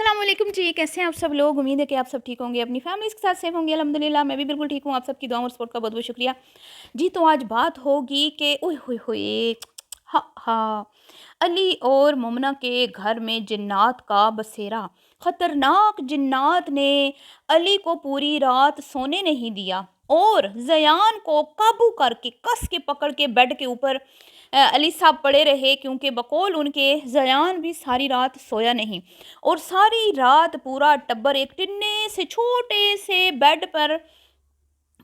अस्सलाम वालेकुम जी, कैसे हैं आप सब लोग। उम्मीद है कि आप सब ठीक होंगे, अपनी फैमिलीज़ के साथ सेफ होंगे। अल्हम्दुलिल्लाह मैं भी बिल्कुल ठीक हूँ। आप सबकी दुआ और सपोर्ट का बहुत बहुत शुक्रिया जी। तो आज बात होगी कि ओए होए होए, हा हा, अली और मुमना के घर में जिन्नात का बसेरा। खतरनाक जिन्नात ने अली को पूरी रात सोने नहीं दिया और जयान को काबू करके कस के पकड़ के बेड के ऊपर अली साहब पड़े रहे, क्योंकि बकौल उनके जयान भी सारी रात सोया नहीं और सारी रात पूरा टब्बर एक टिन्ने से छोटे से बेड पर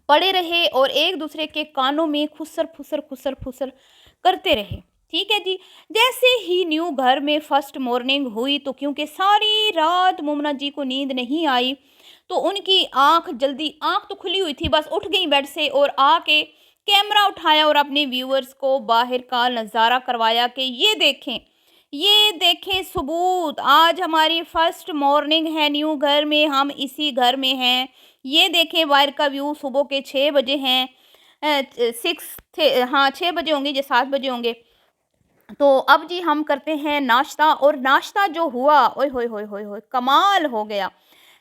पड़े रहे और एक दूसरे के कानों में खुसर फुसर खुसर फुसर करते रहे। ठीक है जी। जैसे ही न्यू घर में फर्स्ट मॉर्निंग हुई तो क्योंकि सारी रात मुमना जी को नींद नहीं आई तो उनकी आंख तो खुली हुई थी, बस उठ गई बेड से और आके कैमरा उठाया और अपने व्यूअर्स को बाहर का नज़ारा करवाया कि ये देखें सबूत, आज हमारी फर्स्ट मॉर्निंग है न्यू घर में, हम इसी घर में हैं। ये देखें बाहर का व्यू, सुबह के 6 बजे हैं, 6 थे, हाँ 6 बजे होंगे या 7 बजे होंगे। तो अब जी हम करते हैं नाश्ता और नाश्ता जो हुआ ओए होए होए होए होए कमाल हो गया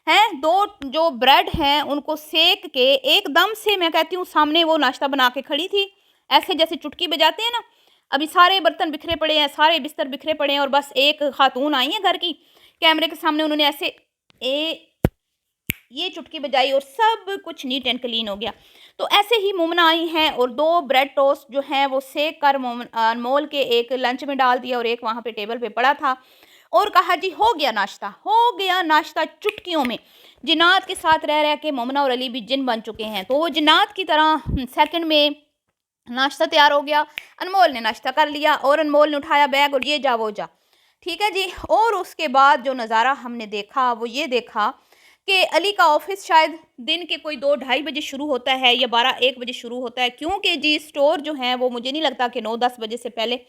है। दो जो ब्रेड हैं उनको सेक के एकदम से, मैं कहती हूँ सामने वो नाश्ता बना के खड़ी थी, ऐसे जैसे चुटकी बजाते हैं ना। अभी सारे बर्तन बिखरे पड़े हैं, सारे बिस्तर बिखरे पड़े हैं और बस एक खातून आई है घर की, कैमरे के सामने उन्होंने ऐसे ए ये चुटकी बजाई और सब कुछ नीट एंड क्लीन हो गया। तो ऐसे ही मुमना आई हैं और 2 ब्रेड टोस्ट जो हैं वो सेक कर अनमोल के एक लंच में डाल दिया और एक वहाँ पे टेबल पे पड़ा था और कहा जी हो गया नाश्ता चुटकियों में। जिन्नात के साथ रह रह के मुमना और अली भी जिन बन चुके हैं, तो वो जिन्नात की तरह सेकंड में नाश्ता तैयार हो गया। अनमोल ने नाश्ता कर लिया और अनमोल ने उठाया बैग और ये जा वो जा। ठीक है जी। और उसके बाद जो नज़ारा हमने देखा वो ये देखा कि अली का ऑफिस शायद दिन के कोई 2-2:30 बजे शुरू होता है या 12-1 बजे शुरू होता है, क्योंकि जी स्टोर जो हैं वो मुझे नहीं लगता कि 9-10 बजे से पहले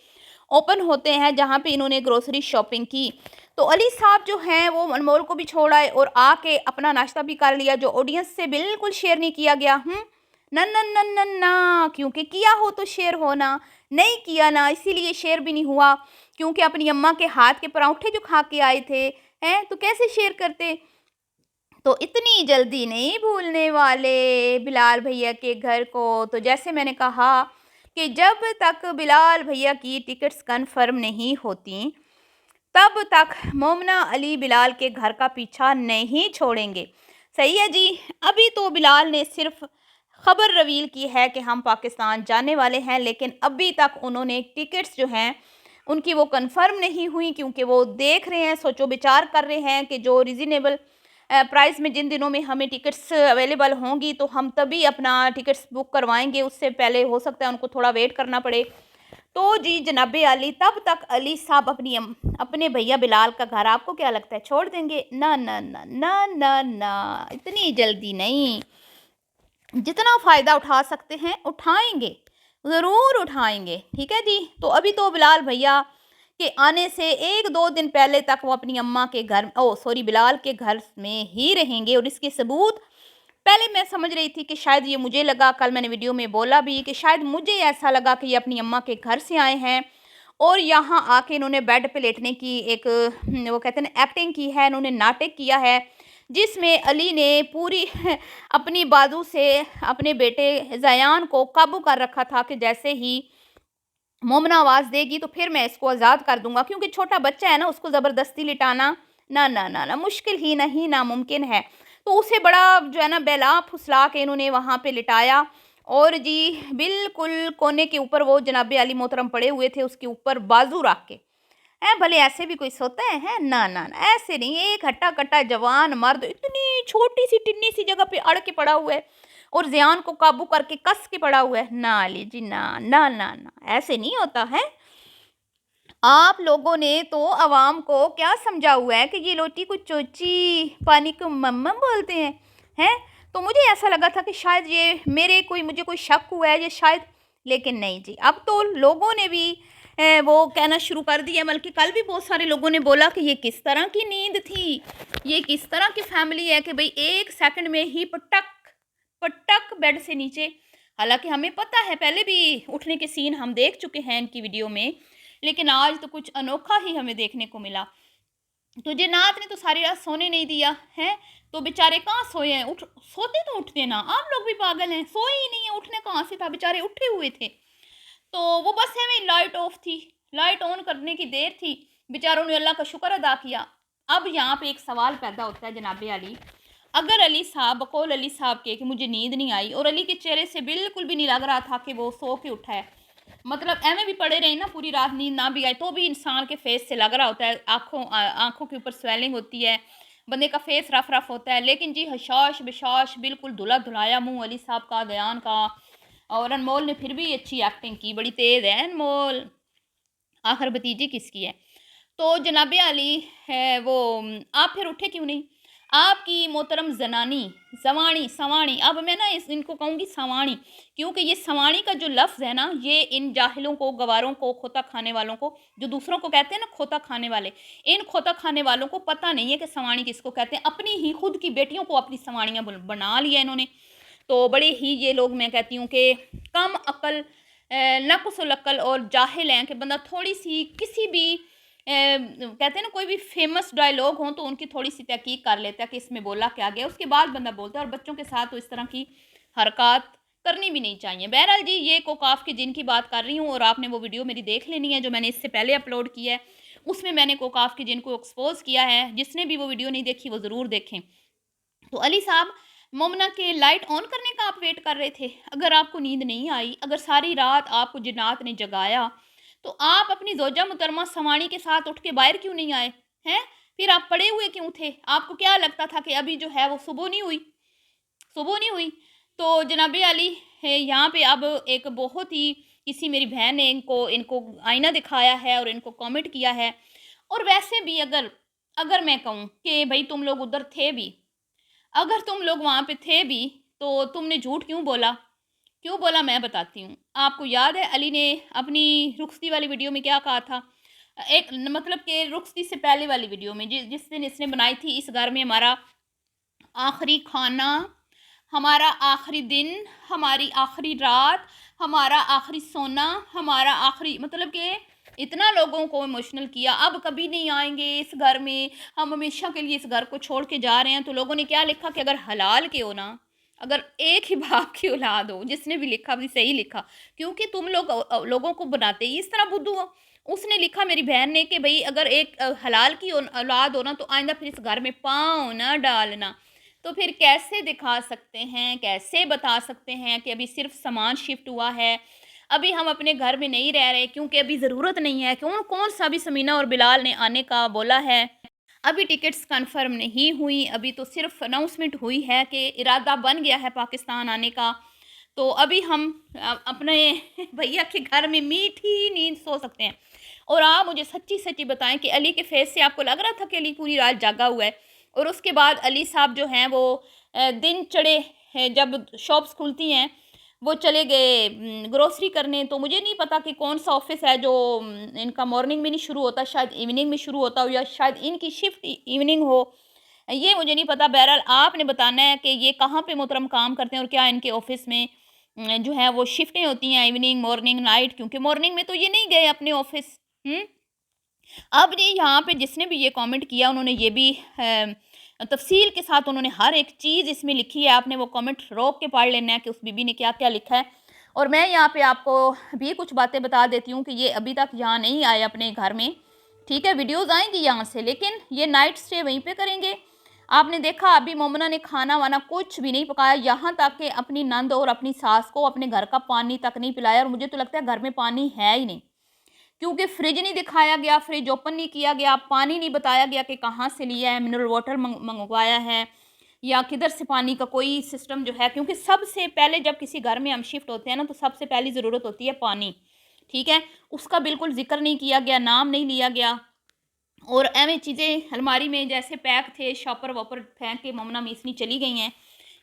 ओपन होते हैं, जहाँ पे इन्होंने ग्रोसरी शॉपिंग की। तो अली साहब जो हैं वो अनमोल को भी छोड़ आए और आके अपना नाश्ता भी कर लिया, जो ऑडियंस से बिल्कुल शेयर नहीं किया गया। न न न न ना, क्योंकि किया हो तो शेयर होना, नहीं किया ना इसीलिए शेयर भी नहीं हुआ, क्योंकि अपनी अम्मा के हाथ के पराठे जो खा के आए थे हैं तो कैसे शेयर करते। तो इतनी जल्दी नहीं भूलने वाले बिलाल भैया के घर को। तो जैसे मैंने कहा कि जब तक बिलाल भैया की टिकट्स कंफर्म नहीं होती तब तक मोमना अली बिलाल के घर का पीछा नहीं छोड़ेंगे। सही है जी। अभी तो बिलाल ने सिर्फ खबर रिवील की है कि हम पाकिस्तान जाने वाले हैं, लेकिन अभी तक उन्होंने टिकट्स जो हैं उनकी वो कंफर्म नहीं हुई, क्योंकि वो देख रहे हैं, सोचो विचार कर रहे हैं कि जो रिजनेबल प्राइस में जिन दिनों में हमें टिकट्स अवेलेबल होंगी तो हम तभी अपना टिकट्स बुक करवाएंगे, उससे पहले हो सकता है उनको थोड़ा वेट करना पड़े। तो जी जनाबे अली, तब तक अली साहब अपने भैया बिलाल का घर आपको क्या लगता है छोड़ देंगे? ना ना ना ना ना ना, इतनी जल्दी नहीं। जितना फ़ायदा उठा सकते हैं उठाएंगे, ज़रूर उठाएंगे। ठीक है जी। तो अभी तो बिलाल भैया के आने से 1-2 दिन पहले तक वो अपनी अम्मा के घर, ओ सॉरी, बिलाल के घर में ही रहेंगे। और इसके सबूत पहले मैं समझ रही थी कि शायद ये, मुझे लगा, कल मैंने वीडियो में बोला भी कि शायद मुझे ऐसा लगा कि ये अपनी अम्मा के घर से आए हैं और यहाँ आके इन्होंने बेड पे लेटने की एक वो कहते हैं ना एक्टिंग की है, इन्होंने नाटक किया है, जिसमें अली ने पूरी अपनी बाजू से अपने बेटे जयान को काबू कर रखा था कि जैसे ही मोमना आवाज़ देगी तो फिर मैं इसको आज़ाद कर दूंगा, क्योंकि छोटा बच्चा है ना, उसको ज़बरदस्ती लिटाना ना ना ना ना मुश्किल ही नहीं, नामुमकिन है। तो उसे बड़ा जो है ना बहला फुसला के इन्होंने वहाँ पे लिटाया और जी बिल्कुल कोने के ऊपर वो जनाब आली मोहतरम पड़े हुए थे, उसके ऊपर बाजू रख के हैं। भले ऐसे भी कोई सोता है ना ना ना, ऐसे नहीं। एक हट्टा कट्टा जवान मर्द इतनी छोटी सी टिन्नी सी जगह पे अड़ के पड़ा हुआ है और ज़ियान को काबू करके कस के पड़ा हुआ है। ना अली जी, ना ना ना ना, ऐसे नहीं होता है। आप लोगों ने तो अवाम को क्या समझा हुआ है कि ये लोटी को चोची पानी को मम्मा बोलते हैं। तो मुझे ऐसा लगा था कि शायद ये मुझे कोई शक हुआ है ये शायद, लेकिन नहीं जी। अब तो लोगों ने भी वो कहना शुरू कर दिया, बल्कि कल भी बहुत सारे लोगों ने बोला कि ये किस तरह की नींद थी, ये किस तरह की फैमिली है कि भाई 1 सेकंड में ही पटक पटक बेड से नीचे। हालांकि हमें पता है, पहले भी उठने के सीन हम देख चुके हैं इनकी वीडियो में, लेकिन आज तो कुछ अनोखा ही हमें देखने को मिला। तुझे नात ने तो सारी रात सोने नहीं दिया है, तो बेचारे कहाँ सोए हैं? उठ, सोते तो उठते ना, आप लोग भी पागल हैं, सोए ही नहीं है, उठने कहाँ से था, बेचारे उठे हुए थे। तो वो बस है वही, लाइट ऑफ थी, लाइट ऑन करने की देर थी, बेचारों ने अल्लाह का शुक्र अदा किया। अब यहाँ पे एक सवाल पैदा होता है जनाबे अली, अगर अली साहब बकौल अली साहब के कि मुझे नींद नहीं आई, और अली के चेहरे से बिल्कुल भी नहीं लग रहा था कि वो सो के उठा है, मतलब एवं भी पड़े रहे ना पूरी रात, नींद ना भी आए, तो भी इंसान के फेस से लग रहा होता है, आंखों के ऊपर स्वेलिंग होती है, बंदे का फेस रफ रफ होता है। लेकिन जी हशाश बेशाश बिल्कुल धुला धुलाया मुंह अली साहब का, दयान का। और अनमोल ने फिर भी अच्छी एक्टिंग की, बड़ी तेज है अनमोल, आखिर भतीजी किसकी है। तो जनाबे अली है वो, आप फिर उठे क्यों नहीं? आपकी मोहतरम जनानी, सवाणी सवाणी, अब मैं ना इनको कहूँगी सवाणी, क्योंकि ये सवाणी का जो लफ्ज़ है ना, ये इन जाहिलों को, गवारों को, खोता खाने वालों को, जो दूसरों को कहते हैं ना खोता खाने वाले, इन खोता खाने वालों को पता नहीं है कि सवाणी किसको कहते हैं। अपनी ही खुद की बेटियों को अपनी सवाणियाँ बना लिया इन्होंने। तो बड़े ही ये लोग, मैं कहती हूँ कि कम अक्ल, नक्स अक्ल और जाहिल हैं, कि बंदा थोड़ी सी किसी भी कहते हैं ना, कोई भी फेमस डायलॉग हो तो उनकी थोड़ी सी तहकीक कर लेता है कि इसमें बोला क्या गया, उसके बाद बंदा बोलता है। और बच्चों के साथ तो इस तरह की हरकत करनी भी नहीं चाहिए। बहरहाल जी, ये कोकाफ के जिन की बात कर रही हूँ, और आपने वो वीडियो मेरी देख लेनी है जो मैंने इससे पहले अपलोड किया है, उसमें मैंने कोकाफ के जिन को एक्सपोज किया है। जिसने भी वो वीडियो नहीं देखी वो ज़रूर देखें। तो अली साहब, मोमना के लाइट ऑन करने का आप वेट कर रहे थे? अगर आपको नींद नहीं आई, अगर सारी रात आपको जिन्नात ने जगाया, तो आप अपनी ज़ौजा मुहतरमा सवाणी के साथ उठ के बाहर क्यों नहीं आए हैं? फिर आप पड़े हुए क्यों थे? आपको क्या लगता था कि अभी जो है वो सुबह नहीं हुई, सुबह नहीं हुई? तो जनाबे अली है, यहाँ पे अब एक बहुत ही, किसी मेरी बहन ने इनको इनको आईना दिखाया है और इनको कमेंट किया है। और वैसे भी अगर अगर मैं कहूँ कि भाई तुम लोग उधर थे भी, अगर तुम लोग वहाँ पे थे भी, तो तुमने झूठ क्यों बोला? क्यों बोला, मैं बताती हूँ। आपको याद है अली ने अपनी रुखसती वाली वीडियो में क्या कहा था? एक मतलब कि रुखसती से पहले वाली वीडियो में, जिस दिन इसने बनाई थी, इस घर में हमारा आखिरी खाना, हमारा आखिरी दिन, हमारी आखिरी रात, हमारा आखिरी सोना, हमारा आखिरी, मतलब कि इतना लोगों को इमोशनल किया, अब कभी नहीं आएंगे इस घर में, हम हमेशा के लिए इस घर को छोड़ के जा रहे हैं। तो लोगों ने क्या लिखा कि अगर हलाल के हो ना, अगर एक ही बाप की औलाद हो, जिसने भी लिखा भी सही लिखा, क्योंकि तुम लोग लोगों को बनाते ही इस तरह बुद्धू हो। उसने लिखा, मेरी बहन ने, कि भाई अगर एक हलाल की औलाद हो ना, तो आइंदा फिर इस घर में पाँव ना डालना। तो फिर कैसे दिखा सकते हैं, कैसे बता सकते हैं कि अभी सिर्फ सामान शिफ्ट हुआ है, अभी हम अपने घर में नहीं रह रहे, क्योंकि अभी ज़रूरत नहीं है। क्यों, कौन सा भी समीना और बिलाल ने आने का बोला है? अभी टिकट्स कंफर्म नहीं हुई, अभी तो सिर्फ अनाउंसमेंट हुई है कि इरादा बन गया है पाकिस्तान आने का। तो अभी हम अपने भैया के घर में मीठी नींद सो सकते हैं। और आप मुझे सच्ची सच्ची बताएं कि अली के फेस से आपको लग रहा था कि अली पूरी रात जागा हुआ है? और उसके बाद अली साहब जो हैं वो दिन चढ़े हैं, जब शॉप्स खुलती हैं, वो चले गए ग्रोसरी करने। तो मुझे नहीं पता कि कौन सा ऑफिस है जो इनका मॉर्निंग में नहीं शुरू होता, शायद इवनिंग में शुरू होता हो, या शायद इनकी शिफ्ट इवनिंग हो, ये मुझे नहीं पता। बहरहाल आपने बताना है कि ये कहाँ पे मोहतरम काम करते हैं, और क्या इनके ऑफिस में जो है वो शिफ्टें होती हैं, इवनिंग, मॉर्निंग, नाइट, क्योंकि मॉर्निंग में तो ये नहीं गए अपने ऑफिस। अब जी यहाँ पे जिसने भी ये कमेंट किया, उन्होंने ये भी तफसील के साथ उन्होंने हर एक चीज़ इसमें लिखी है। आपने वो कमेंट रोक के पढ़ लेना है कि उस बीबी ने क्या क्या लिखा है। और मैं यहाँ पे आपको भी कुछ बातें बता देती हूँ कि ये अभी तक यहाँ नहीं आए अपने घर में, ठीक है? वीडियोज़ आएंगी यहाँ से, लेकिन ये नाइट स्टे वहीं पे करेंगे। आपने देखा अभी मोमना ने खाना वाना कुछ भी नहीं पकाया, यहाँ तक कि अपनी नंद और अपनी सास को अपने घर का पानी तक नहीं पिलाया। और मुझे तो लगता है घर में पानी है ही नहीं, क्योंकि फ्रिज नहीं दिखाया गया, फ्रिज ओपन नहीं किया गया, पानी नहीं बताया गया कि कहाँ से लिया है, मिनरल वाटर मंगवाया है या किधर से पानी का कोई सिस्टम जो है। क्योंकि सबसे पहले जब किसी घर में हम शिफ्ट होते हैं ना, तो सबसे पहली ज़रूरत होती है पानी, ठीक है? उसका बिल्कुल जिक्र नहीं किया गया, नाम नहीं लिया गया। और एवं चीज़ें अलमारी में जैसे पैक थे, शॉपर वॉपर फेंक के ममना मीसनी चली गई हैं,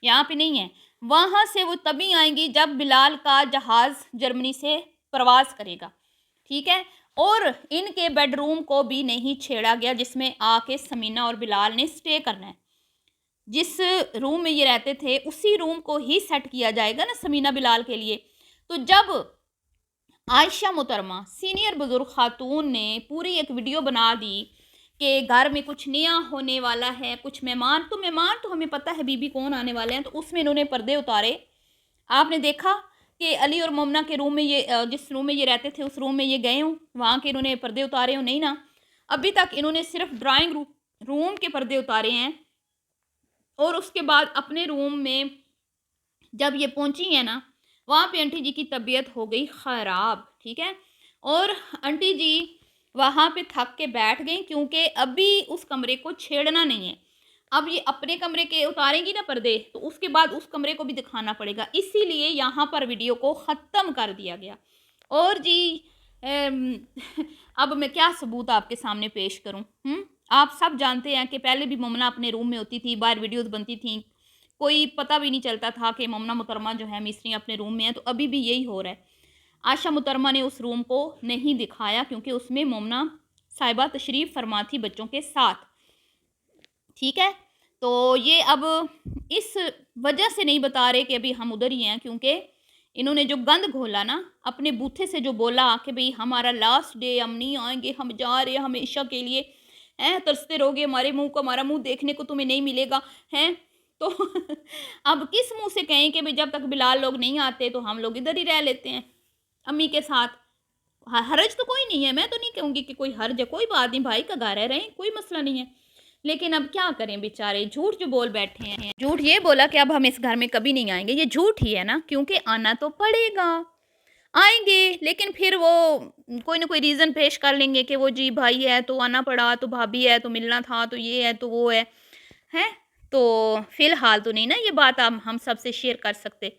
यहाँ पे नहीं है। वहाँ से वो तभी आएंगी जब बिलाल का जहाज़ जर्मनी से प्रवास करेगा, ठीक है? और इनके बेडरूम को भी नहीं छेड़ा गया, जिसमें आके समीना और बिलाल ने स्टे करना है। जिस रूम में ये रहते थे उसी रूम को ही सेट किया जाएगा ना समीना बिलाल के लिए। तो जब आयशा मुहतरमा सीनियर बुजुर्ग खातून ने पूरी एक वीडियो बना दी कि घर में कुछ नया होने वाला है, कुछ मेहमान तो हमें पता है बीबी कौन आने वाले हैं, तो उसमें इन्होंने पर्दे उतारे। आपने देखा कि अली और मोमना के रूम में ये जिस रूम में ये रहते थे उस रूम में ये गए हों, वहाँ के इन्होंने पर्दे उतारे हों? नहीं ना। अभी तक इन्होंने सिर्फ ड्राइंग रूम के पर्दे उतारे हैं। और उसके बाद अपने रूम में जब ये पहुंची है ना, वहाँ पे आंटी जी की तबीयत हो गई ख़राब, ठीक है। और आंटी जी वहाँ पे थक के बैठ गई, क्योंकि अभी उस कमरे को छेड़ना नहीं है। अब ये अपने कमरे के उतारेंगी ना पर्दे, तो उसके बाद उस कमरे को भी दिखाना पड़ेगा, इसीलिए यहाँ पर वीडियो को ख़त्म कर दिया गया। और जी अम, अब मैं क्या सबूत आपके सामने पेश करूँ? आप सब जानते हैं कि पहले भी मुमना अपने रूम में होती थी, बाहर वीडियोस बनती थी, कोई पता भी नहीं चलता था कि मुमना मुहतरमा जो है मिस्री अपने रूम में है। तो अभी भी यही हो रहा है। आशा मुहतरमा ने उस रूम को नहीं दिखाया, क्योंकि उसमें मुमना साहिबा तशरीफ़ फरमा थी बच्चों के साथ, ठीक है। तो ये अब इस वजह से नहीं बता रहे कि अभी हम उधर ही हैं, क्योंकि इन्होंने जो गंद घोला ना, अपने बूथे से जो बोला कि भाई हमारा लास्ट डे, हम नहीं आएंगे, हम जा रहे हैं हमेशा के लिए, हैं तरसते रहोगे हमारे मुंह को, हमारा मुंह देखने को तुम्हें नहीं मिलेगा, हैं तो अब किस मुंह से कहें कि भाई जब तक बिलाल लोग नहीं आते तो हम लोग इधर ही रह लेते हैं अम्मी के साथ। हर्ज तो कोई नहीं है, मैं तो नहीं कहूँगी कि कोई हर्ज है, कोई बात नहीं, भाई का घर है, रहें, कोई मसला नहीं है। लेकिन अब क्या करें बेचारे, झूठ जो बोल बैठे हैं। झूठ ये बोला कि अब हम इस घर में कभी नहीं आएंगे, ये झूठ ही है ना, क्योंकि आना तो पड़ेगा, आएंगे, लेकिन फिर वो कोई ना कोई रीज़न पेश कर लेंगे कि वो जी भाई है तो आना पड़ा, तो भाभी है तो मिलना था, तो ये है तो वो है, हैं। तो फ़िलहाल तो नहीं ना ये बात हम सबसे शेयर कर सकते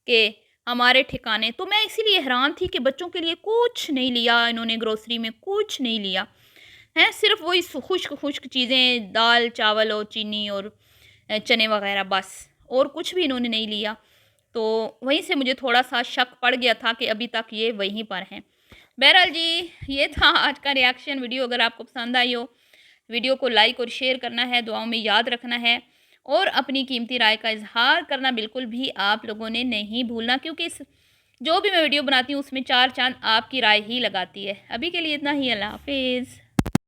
कि हमारे ठिकाने। तो मैं इसीलिए हैरान थी कि बच्चों के लिए कुछ नहीं लिया इन्होंने, ग्रोसरी में कुछ नहीं लिया हैं, सिर्फ वही खुश्क खुश्क चीज़ें, दाल चावल और चीनी और चने वगैरह, बस, और कुछ भी इन्होंने नहीं लिया। तो वहीं से मुझे थोड़ा सा शक पड़ गया था कि अभी तक ये वहीं पर हैं। बहरहाल जी, ये था आज का रिएक्शन वीडियो। अगर आपको पसंद आई हो, वीडियो को लाइक और शेयर करना है, दुआओं में याद रखना है, और अपनी कीमती राय का इजहार करना बिल्कुल भी आप लोगों ने नहीं भूलना, क्योंकि इस जो भी मैं वीडियो बनाती हूँ उसमें चार चांद आपकी राय ही लगाती है। अभी के लिए इतना ही, अल्लाह हाफिज़।